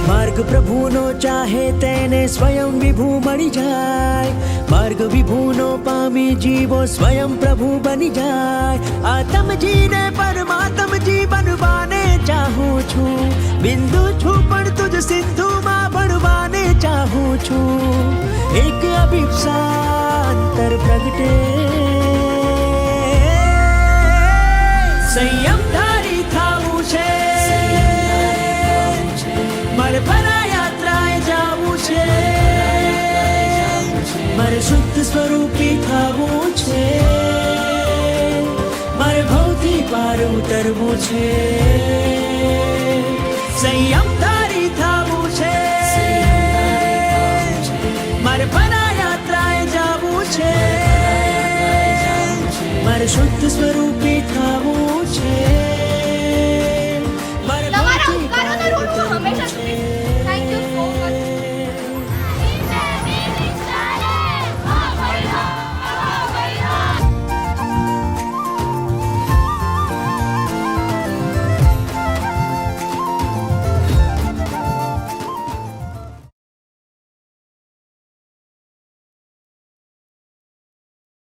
માર્ગ પ્રભુનો ચાહે તેને સ્વયં વિભુ મળી જાય, માર્ગ વિભુનો પામી જીવો સ્વયં પ્રભુ બની જાય। આત્મજીને પરમાત્મજી બનવાને ચાહું છું, બિંદુ છું પણ તુજ સિંધુમાં ભળવાને ચાહું છું। એક અભિપ્સા અંતર પ્રગટે, સંયમધારી થાવું છે, મારે પરાયાત્રાએ જાવું છે, મારે શુદ્ધ સ્વરૂપી થવું છે, મારે ભવથી પાર ઉતરવું છે। સંયમધારી થવું છે, મારે પરાયાત્રાએ જાવું છે, મારે શુદ્ધ સ્વરૂપી થવું